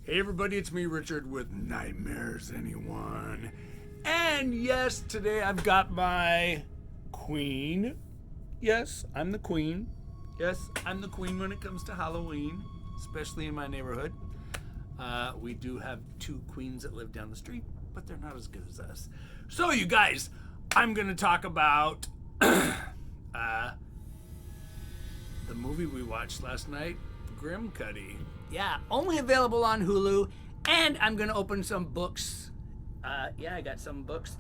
Hey everybody, it's me, Richard, with Nightmares Anyone. And yes, today I've got my queen. Yes, I'm the queen. Yes, I'm the queen when it comes to Halloween, especially in my neighborhood. We do have two queens that live down the street, but they're not as good as us. So you guys, I'm going to talk about the movie we watched last night, Grimmcutty. Yeah, only available on Hulu, and I'm going to open some books. I got some books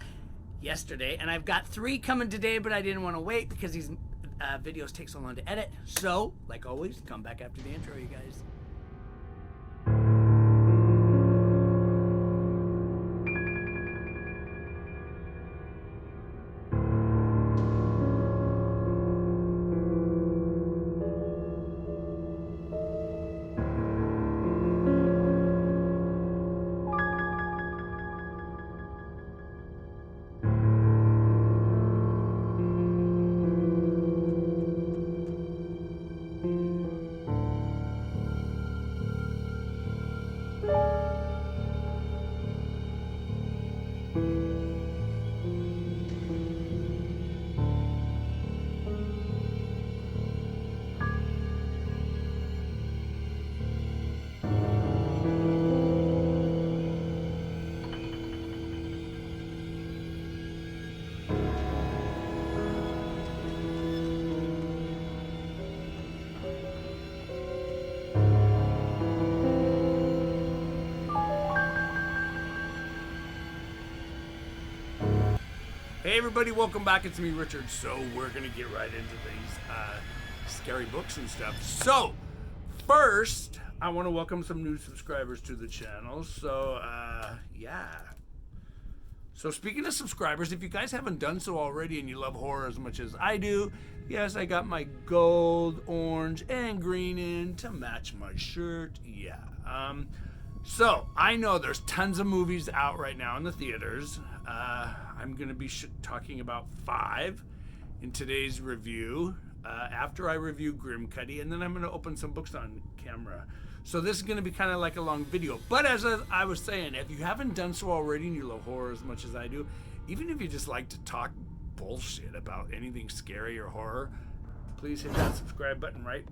yesterday, and I've got 3 coming today, but I didn't want to wait because these videos take so long to edit. So, like always, come back after the intro, you guys. Hey everybody, welcome back. It's me, Richard. So we're gonna get right into these scary books and stuff. So first, I want to welcome some new subscribers to the channel. So So speaking of subscribers, if you guys haven't done so already and you love horror as much as I do, yes, I got my gold, orange, and green in to match my shirt. Yeah. So I know there's tons of movies out right now in the theaters. I'm going to be talking about 5 in today's review after I review Grimmcutty, and then I'm going to open some books on camera. So this is going to be kind of like a long video. But as I was saying, if you haven't done so already and you love horror as much as I do, even if you just like to talk bullshit about anything scary or horror, please hit that subscribe button right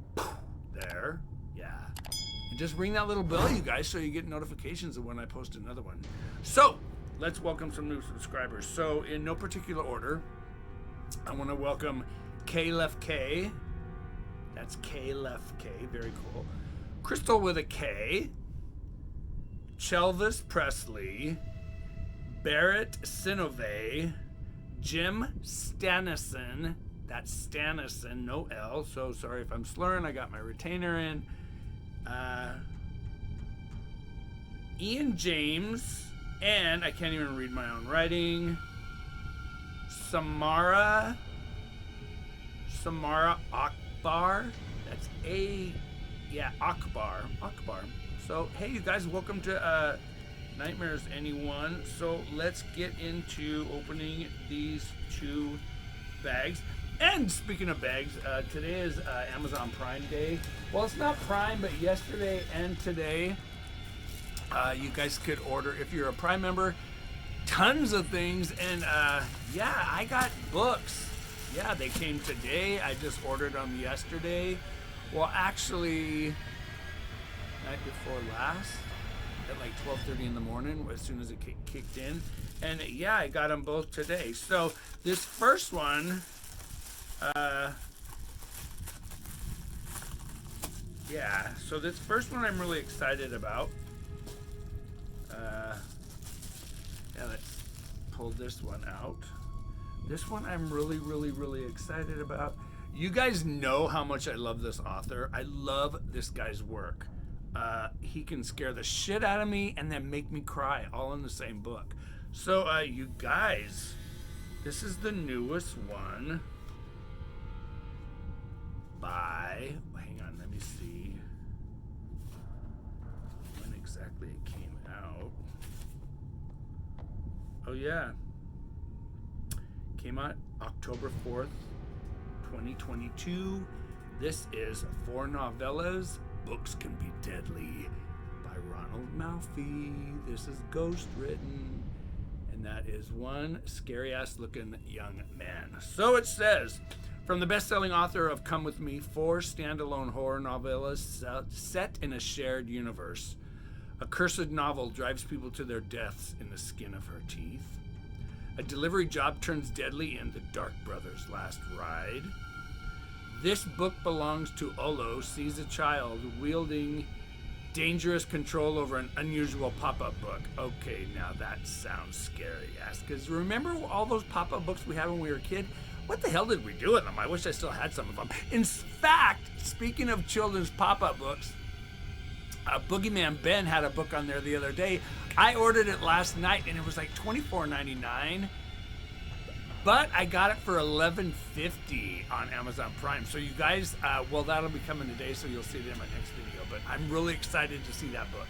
there. Yeah. And just ring that little bell, you guys, so you get notifications of when I post another one. So let's welcome some new subscribers. So in no particular order, I want to welcome K-Left K. That's K-Left K. Very cool. Crystal with a K. Chelvis Presley. Barrett Sinove. Jim Stanison. That's Stanison, no L. So sorry if I'm slurring. I got my retainer in. Ian James, and I can't even read my own writing. Samara Akbar. That's Akbar. So hey, you guys, welcome to Nightmares Anyone. So let's get into opening these 2 bags. And speaking of bags, today is Amazon Prime Day. Well, it's not Prime, but yesterday and today, you guys could order, if you're a Prime member, tons of things. And I got books. Yeah, they came today. I just ordered them yesterday. Well, actually, night before last, at like 12:30 in the morning, as soon as it kicked in. And yeah, I got them both today. So this first one, so this first one I'm really excited about. Let's pull this one out. This one I'm really, really, really excited about. You guys know how much I love this author. I love this guy's work. He can scare the shit out of me and then make me cry all in the same book. So, you guys, this is the newest one by, hang on, let me see when exactly it came out. Oh yeah, came out October 4th, 2022. This is 4 novellas, Books Can Be Deadly by by Ronald Malfi. This is ghost written, and that is one scary ass looking young man. So it says, from the best-selling author of Come With Me, 4 standalone horror novellas set in a shared universe. Accursed novel drives people to their deaths in the skin of her teeth. A delivery job turns deadly in The Dark Brothers' Last Ride. This book belongs to Olo, sees a child wielding dangerous control over an unusual pop-up book. Okay, now that sounds scary. Because remember all those pop-up books we had when we were a kid? What the hell did we do with them? I wish I still had some of them. In fact, speaking of children's pop-up books, Boogeyman Ben had a book on there the other day. I ordered it last night and it was like $24.99, but I got it for $11.50 on Amazon Prime. So you guys, well, that'll be coming today, so you'll see it in my next video, but I'm really excited to see that book.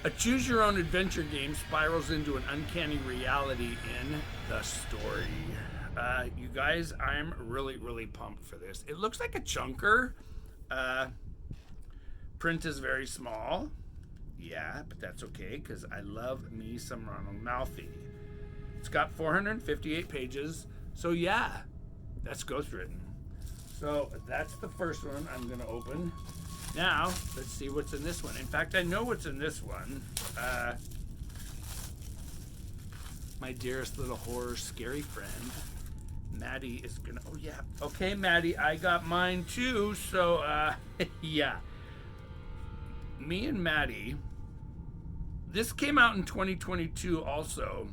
A choose-your-own adventure game spirals into an uncanny reality in the story. You guys, I'm really, really pumped for this. It looks like a chunker. Print is very small. Yeah, but that's okay, because I love me some Ronald Malfi. It's got 458 pages. So yeah, that's ghostwritten. So that's the first one I'm going to open. Now, let's see what's in this one. In fact, I know what's in this one. My dearest little horror scary friend, Maddie, is going to... Oh, yeah. Okay, Maddie, I got mine too. So, yeah. Me and Maddie... This came out in 2022 also.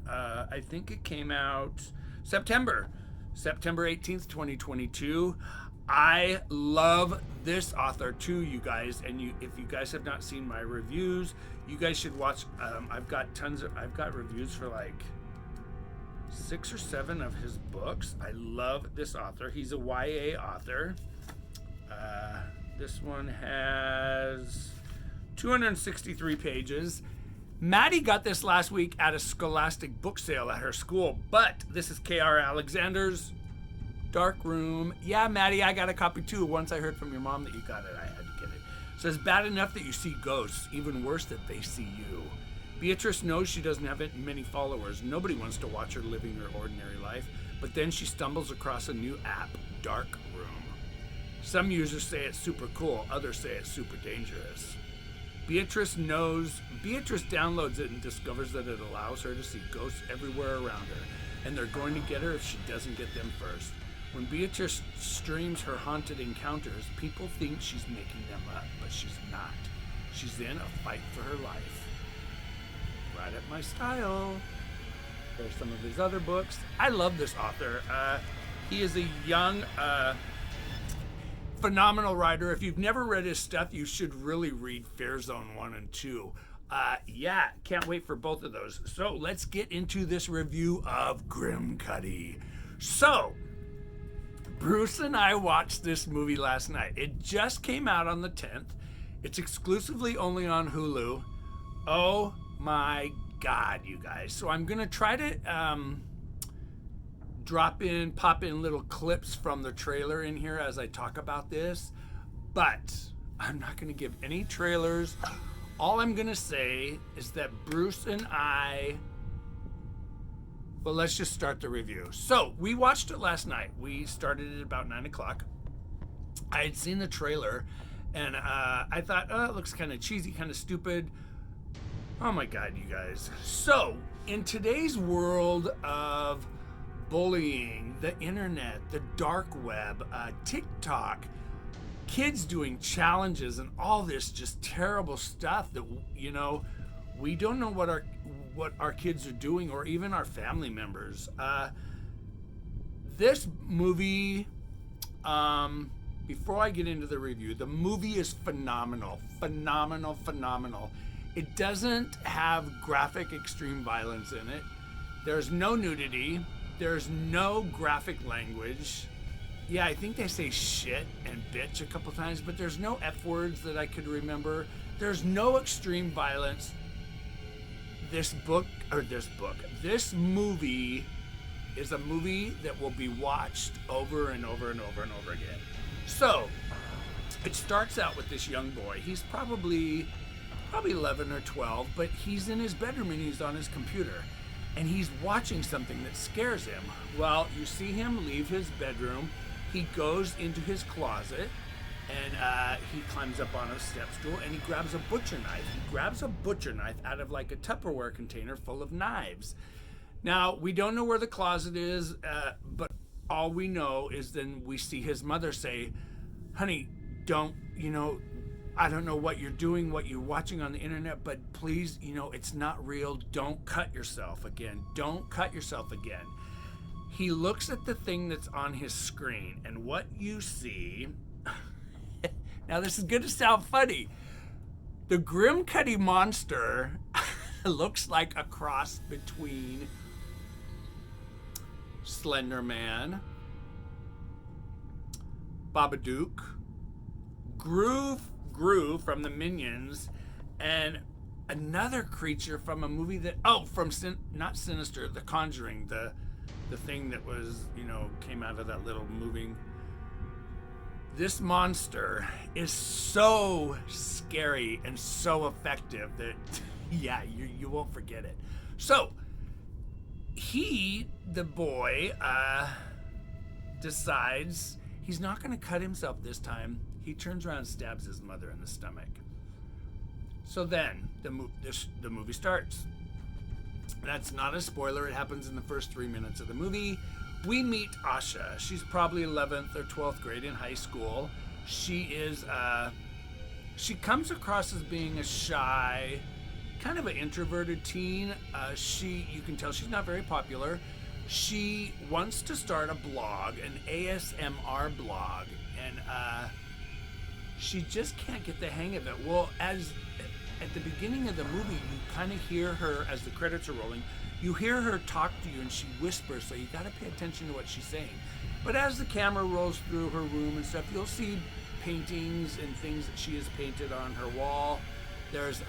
I think it came out September 18th, 2022. I love this author too, you guys. And if you guys have not seen my reviews, you guys should watch. I've got reviews for like 6 or 7 of his books. I love this author. He's a YA author. This one has 263 pages. Maddie got this last week at a Scholastic book sale at her school, but this is K.R. Alexander's Dark Room. Yeah, Maddie, I got a copy too. Once I heard from your mom that you got it, I had to get it. It says, bad enough that you see ghosts, even worse that they see you. Beatrice knows she doesn't have many followers. Nobody wants to watch her living her ordinary life, but then she stumbles across a new app, Dark Room. Some users say it's super cool, others say it's super dangerous. Beatrice downloads it and discovers that it allows her to see ghosts everywhere around her, and they're going to get her if she doesn't get them first. When Beatrice streams her haunted encounters, people think she's making them up, but she's not. She's in a fight for her life. Right up my style. There's some of his other books. I love this author. He is a young, phenomenal writer. If you've never read his stuff, you should really read Fear Zone 1 and 2. Yeah, can't wait for both of those. So let's get into this review of Grimmcutty. So, Bruce and I watched this movie last night. It just came out on the 10th. It's exclusively only on Hulu. Oh my God, you guys. So I'm going to try to pop in little clips from the trailer in here as I talk about this, but I'm not going to give any trailers. All I'm going to say is that Bruce and I, well, let's just start the review. So we watched it last night. We started at about 9 o'clock. I had seen the trailer and I thought, oh, it looks kind of cheesy, kind of stupid. Oh my God, you guys. So in today's world of bullying, the internet, the dark web, TikTok, kids doing challenges and all this just terrible stuff that, you know, we don't know what our kids are doing, or even our family members. This movie, before I get into the review, the movie is phenomenal. It doesn't have graphic extreme violence in it. There's no nudity. There's no graphic language. Yeah, I think they say shit and bitch a couple times, but there's no F words that I could remember. There's no extreme violence. This movie is a movie that will be watched over and over and over and over again. So, It starts out with this young boy. He's probably 11 or 12, but he's in his bedroom and he's on his computer. And he's watching something that scares him. Well, you see him leave his bedroom. He goes into his closet, and he climbs up on a step stool, and he grabs a butcher knife. He grabs a butcher knife out of like a Tupperware container full of knives. Now, we don't know where the closet is, but all we know is then we see his mother say, honey, don't, I don't know what you're doing, what you're watching on the internet, but please, it's not real. Don't cut yourself again. Don't cut yourself again. He looks at the thing that's on his screen, and what you see, now this is going to sound funny. The Grimmcutty monster looks like a cross between Slender Man, Babadook, Gru from the Minions, and another creature from a movie that not Sinister, The Conjuring, the thing that was came out of that little movie. This monster is so scary and so effective that you won't forget it. So the boy decides he's not going to cut himself this time. He turns around and stabs his mother in the stomach. So then the movie starts. That's not a spoiler. It happens in the first 3 minutes of the movie. We meet Asha. She's probably 11th or 12th grade in high school. She comes across as being a shy, kind of an introverted teen. You can tell she's not very popular. She wants to start a blog, an ASMR blog, and she just can't get the hang of it. Well, at the beginning of the movie, you kind of hear her, as the credits are rolling, you hear her talk to you and she whispers, so you got to pay attention to what she's saying. But as the camera rolls through her room and stuff, you'll see paintings and things that she has painted on her wall. There's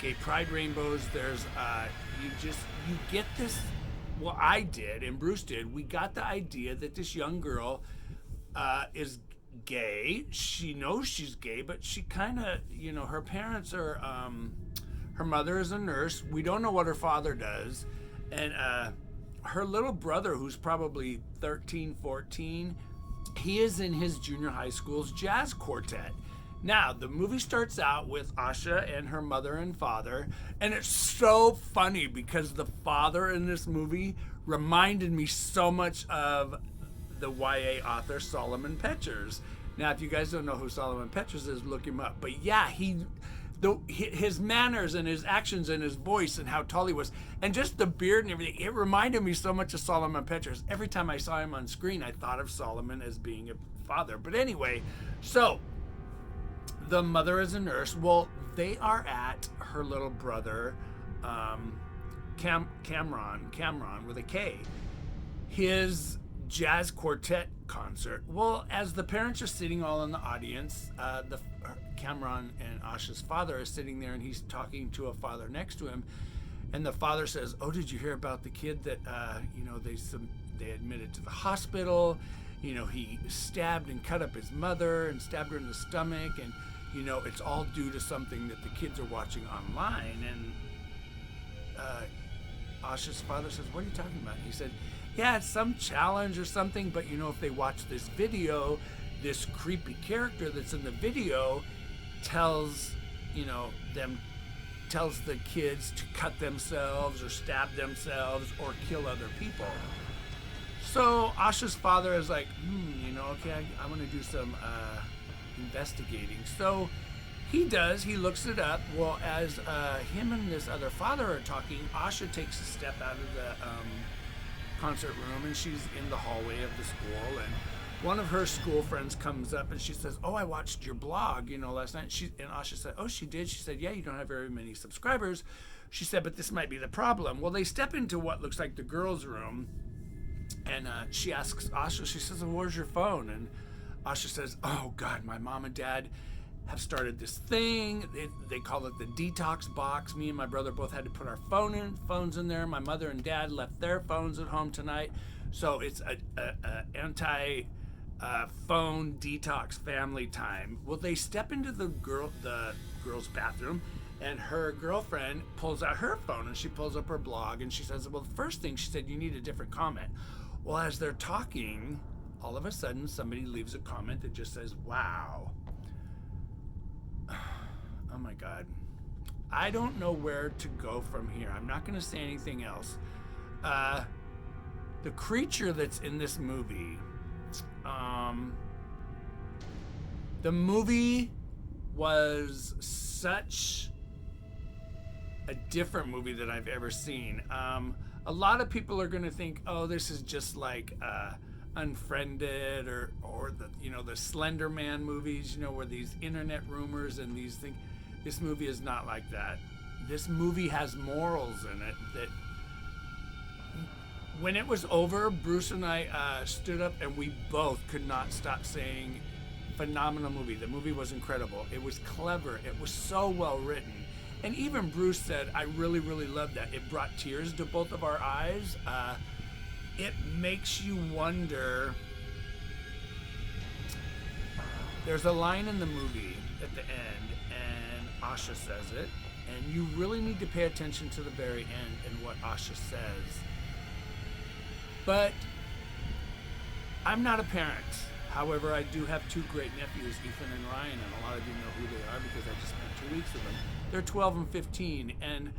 gay pride rainbows. There's you get this. Well, I did and Bruce did. We got the idea that this young girl is gay. She knows she's gay, but she kind of, her parents are, her mother is a nurse. We don't know what her father does. And her little brother, who's probably 13, 14, he is in his junior high school's jazz quartet. Now, the movie starts out with Asha and her mother and father, and it's so funny because the father in this movie reminded me so much of the YA author Solomon Petchers. Now, if you guys don't know who Solomon Petchers is, look him up. But yeah, his manners and his actions and his voice and how tall he was, and just the beard and everything, it reminded me so much of Solomon Petchers. Every time I saw him on screen, I thought of Solomon as being a father. But anyway, so the mother is a nurse. Well, they are at her little brother, Cameron with a K, his jazz quartet concert. Well, as the parents are sitting all in the audience, Cameron and Asha's father is sitting there, and he's talking to a father next to him, and the father says, "Oh, did you hear about the kid that they admitted to the hospital? He stabbed and cut up his mother and stabbed her in the stomach, and it's all due to something that the kids are watching online." And Asha's father says, "What are you talking about?" He said, "Yeah, it's some challenge or something, but if they watch this video, this creepy character that's in the video tells the kids to cut themselves or stab themselves or kill other people." So Asha's father is like, okay, I want to do some investigating. So he does. He looks it up. Well, as him and this other father are talking, Asha takes a step out of the concert room, and she's in the hallway of the school, and one of her school friends comes up and she says, "Oh, I watched your blog, last night." And Asha said, "Oh, she did?" She said, "Yeah, you don't have very many subscribers." She said, "But this might be the problem." Well, they step into what looks like the girls' room, and she asks Asha, she says, "Well, where's your phone?" And Asha says, "Oh God, my mom and dad have started this thing. They call it the detox box. Me and my brother both had to put our phones in there. My mother and dad left their phones at home tonight. So it's a anti phone detox family time. Well, they step into the girl's bathroom, and her girlfriend pulls out her phone and she pulls up her blog and she says, well, the first thing she said, you need a different comment. Well, as they're talking, all of a sudden somebody leaves a comment that just says, wow. Oh my God. I don't know where to go from here. I'm not going to say anything else. The creature that's in this movie, the movie was such a different movie than I've ever seen. A lot of people are going to think, oh, this is just like Unfriended or the Slender Man movies, where these internet rumors and these things. This movie is not like that. This movie has morals in it that when it was over, Bruce and I stood up and we both could not stop saying, phenomenal movie. The movie was incredible. It was clever. It was so well written. And even Bruce said, I really, really loved that. It brought tears to both of our eyes. It makes you wonder. There's a line in the movie at the end, and Asha says it, and you really need to pay attention to the very end and what Asha says. But I'm not a parent. However, I do have two great nephews, Ethan and Ryan, and a lot of you know who they are because I just spent 2 weeks with them. They're 12 and 15, and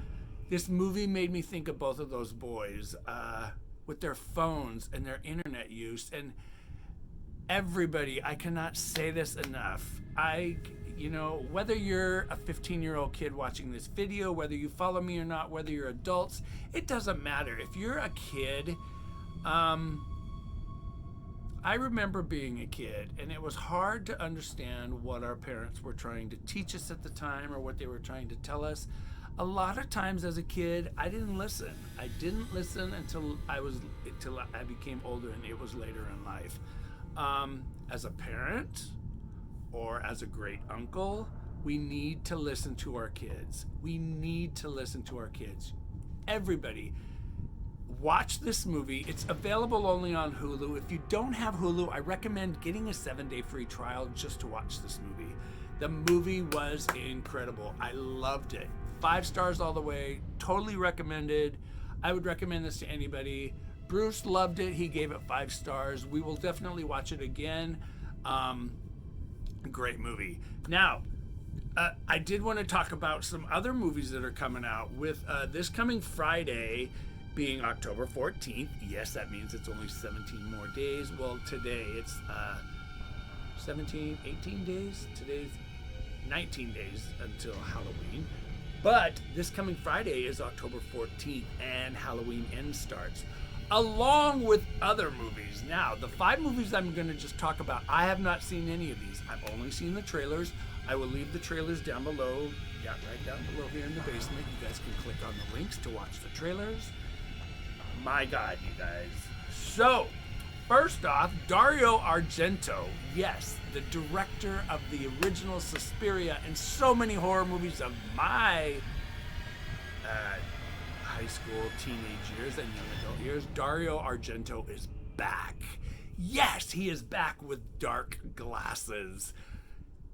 this movie made me think of both of those boys with their phones and their internet use. And everybody, I cannot say this enough. Whether you're a 15-year-old kid watching this video, whether you follow me or not, whether you're adults, it doesn't matter. If you're a kid, I remember being a kid, and it was hard to understand what our parents were trying to teach us at the time or what they were trying to tell us. A lot of times as a kid, I didn't listen. I didn't listen until I became older, and it was later in life. As a parent or as a great uncle, we need to listen to our kids. We need to listen to our kids. Everybody, watch this movie. It's available only on Hulu. If you don't have Hulu, I recommend getting a 7-day free trial just to watch this movie. The movie was incredible. I loved it. 5 stars all the way. Totally recommended. I would recommend this to anybody. Bruce loved it. He gave it 5 stars. We will definitely watch it again. Great movie. Now, I did want to talk about some other movies that are coming out with this coming Friday being October 14th. Yes, that means it's only 17 more days. Well, today it's 18 days. Today's 19 days until Halloween. But this coming Friday is October 14th, and Halloween Ends starts, along with other movies. Now, the 5 movies I'm going to just talk about, I have not seen any of these. I've only seen the trailers. I will leave the trailers down below, right down below here in the basement. You guys can click on the links to watch the trailers. My God, you guys. So, first off, Dario Argento. Yes, the director of the original Suspiria and so many horror movies of my high school, teenage years, and young adult years. Dario Argento is back. Yes, he is back with dark glasses.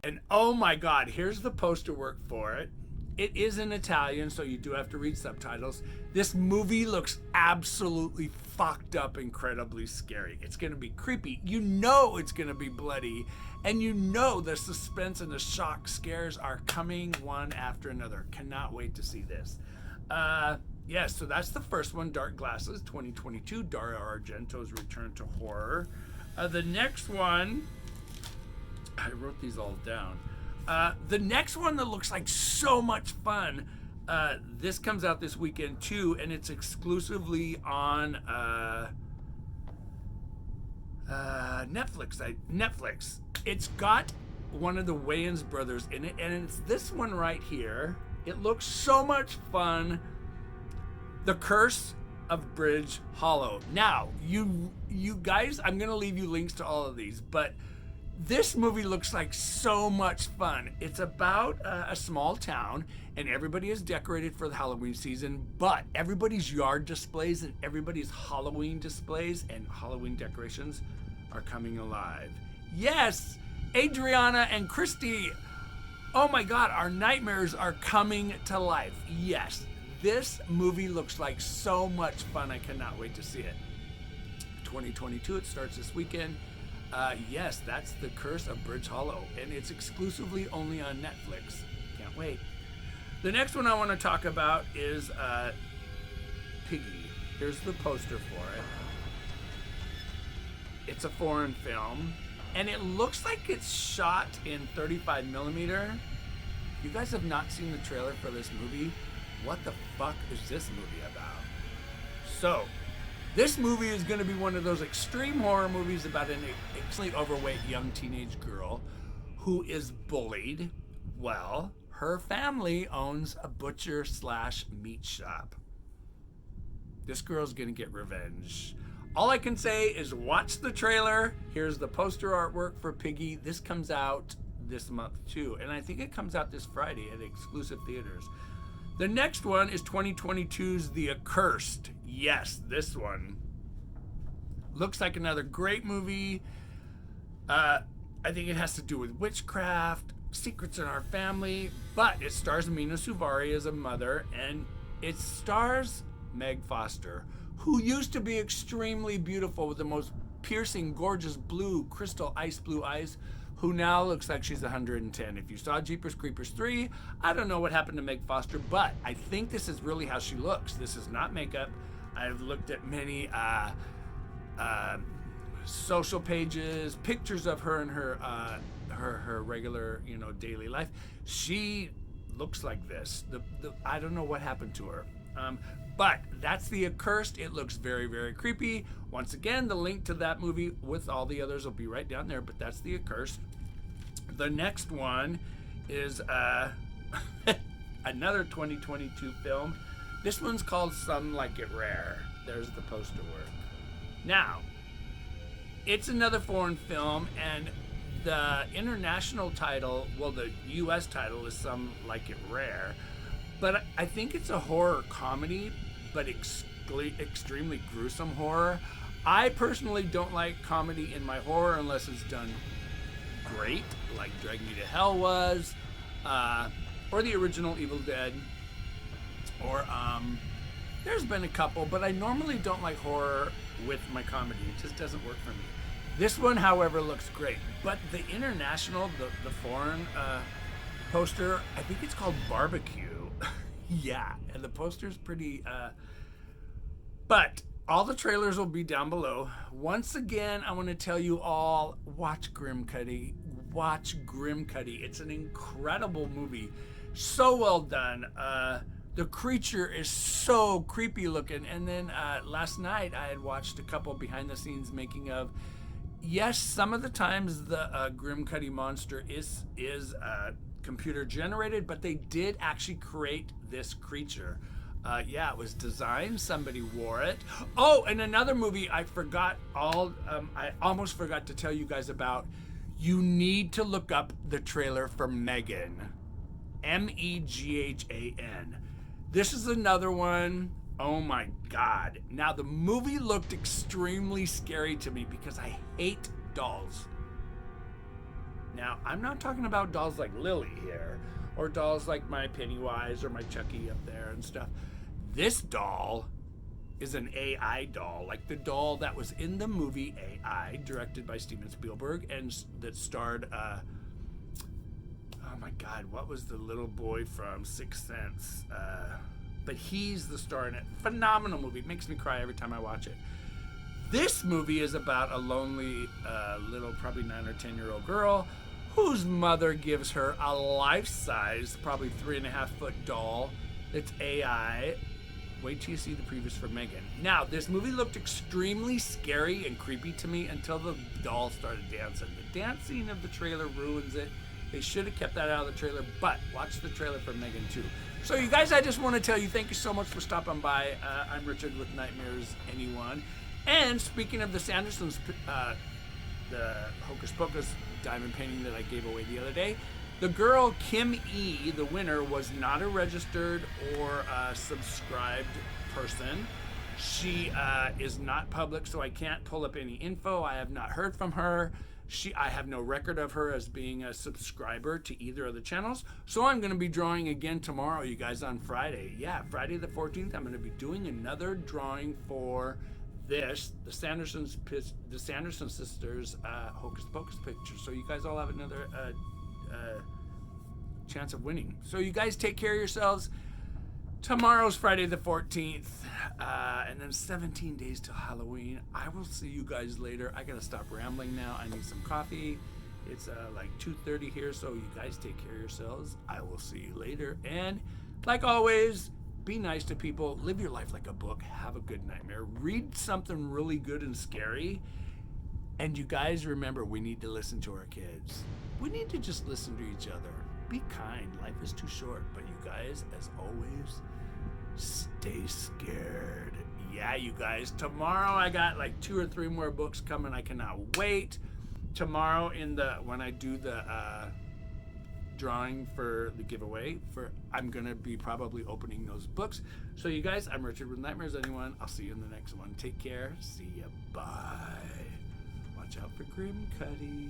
And oh my God, here's the poster work for it. It is in Italian, so you do have to read subtitles. This movie looks absolutely fucked up, incredibly scary. It's going to be creepy. You know it's going to be bloody. And you know the suspense and the shock scares are coming one after another. Cannot wait to see this. Yes, so that's the first one, Dark Glasses, 2022, Dario Argento's return to horror. The next one, I wrote these all down. The next one that looks like so much fun, this comes out this weekend too, and it's exclusively on Netflix. It's got one of the Wayans brothers in it, and it's this one right here. It looks so much fun. The Curse of Bridge Hollow. Now, you guys, I'm going to leave you links to all of these, but this movie looks like so much fun. It's about a small town, and everybody is decorated for the Halloween season, but everybody's yard displays and everybody's Halloween displays and Halloween decorations are coming alive. Yes, Adriana and Christy. Oh my God, our nightmares are coming to life. Yes, this movie looks like so much fun. I cannot wait to see it. 2022, it starts this weekend. Yes, that's The Curse of Bridge Hollow, and it's exclusively only on Netflix. Can't wait. The next one I want to talk about is Piggy. Here's the poster for it. It's a foreign film, and it looks like it's shot in 35 millimeter. You guys have not seen the trailer for this movie. What the fuck is this movie about? So, this movie is going to be one of those extreme horror movies about an extremely overweight young teenage girl who is bullied. Well, her family owns a butcher/meat shop. This girl's going to get revenge. All I can say is watch the trailer. Here's the poster artwork for Piggy. This comes out this month too, and I think it comes out this Friday at exclusive theaters. The next one is 2022's The Accursed. Yes, this one looks like another great movie. I think it has to do with witchcraft, secrets in our family, but it stars Mina Suvari as a mother, and it stars Meg Foster, who used to be extremely beautiful with the most piercing, gorgeous blue, crystal ice blue eyes, who now looks like she's 110. If you saw Jeepers Creepers 3, I don't know what happened to Meg Foster, but I think this is really how she looks. This is not makeup. I've looked at many social pages, pictures of her in her regular, daily life. She looks like this. I don't know what happened to her. But that's The Accursed. It looks very, very creepy. Once again, the link to that movie with all the others will be right down there, but that's The Accursed. The next one is another 2022 film. This one's called Some Like It Rare. There's the poster work. Now, it's another foreign film, and the international title, well, the U.S. title is Some Like It Rare. But I think it's a horror comedy, but extremely gruesome horror. I personally don't like comedy in my horror unless it's done great, like Drag Me to Hell was, or the original Evil Dead, or there's been a couple, but I normally don't like horror with my comedy. It just doesn't work for me. This one, however, looks great. But the international, the foreign poster, I think it's called Barbecue. Yeah, and the poster's pretty, but all the trailers will be down below. Once again, I want to tell you all, watch Grimmcutty. Watch Grimmcutty. It's an incredible movie. So well done. The creature is so creepy looking. And then last night, I had watched a couple behind the scenes making of. Yes, some of the times the Grimmcutty monster is computer generated, but they did actually create this creature. Yeah, it was designed. Somebody wore it. Oh, and another movie I almost forgot to tell you guys about. You need to look up the trailer for Megan. Meghan. This is another one. Oh my God. Now, the movie looked extremely scary to me because I hate dolls. Now, I'm not talking about dolls like Lily here, or dolls like my Pennywise or my Chucky up there and stuff. This doll is an AI doll, like the doll that was in the movie AI, directed by Steven Spielberg, and that starred, oh my God, what was the little boy from Sixth Sense? But he's the star in it. Phenomenal movie. It makes me cry every time I watch it. This movie is about a lonely little, probably 9 or 10-year-old girl whose mother gives her a life-size, probably 3.5-foot doll that's AI. Wait till you see the previews for Megan. Now, this movie looked extremely scary and creepy to me until the doll started dancing. The dance scene of the trailer ruins it. They should have kept that out of the trailer, but watch the trailer for Megan too. So you guys, I just want to tell you thank you so much for stopping by. I'm Richard with Nightmares Anyone. And speaking of the Sandersons, the Hocus Pocus diamond painting that I gave away the other day, the girl Kim E, the winner, was not a registered or subscribed person. She is not public, so I can't pull up any info. I have not heard from her. I have no record of her as being a subscriber to either of the channels. So I'm going to be drawing again tomorrow, you guys, on Friday. Yeah, Friday the 14th, I'm going to be doing another drawing for this, the Sanderson sisters Hocus Pocus picture. So you guys all have another chance of winning. So you guys take care of yourselves. Tomorrow's Friday the 14th, and then 17 days till Halloween. I will see you guys later. I gotta stop rambling now. I need some coffee. It's like 2:30 here, so you guys take care of yourselves. I will see you later. And like always, be nice to people. Live your life like a book. Have a good nightmare. Read something really good and scary. And you guys remember, we need to listen to our kids. We need to just listen to each other. Be kind. Life is too short. But you guys, as always, stay scared. Yeah, you guys. Tomorrow I got like 2 or 3 more books coming. I cannot wait. Tomorrow when I do the drawing for the giveaway, I'm gonna be probably opening those books. So you guys, I'm Richard with Nightmares Anyone. I'll see you in the next one. Take care. See ya. Bye. Watch out for Grimmcutty.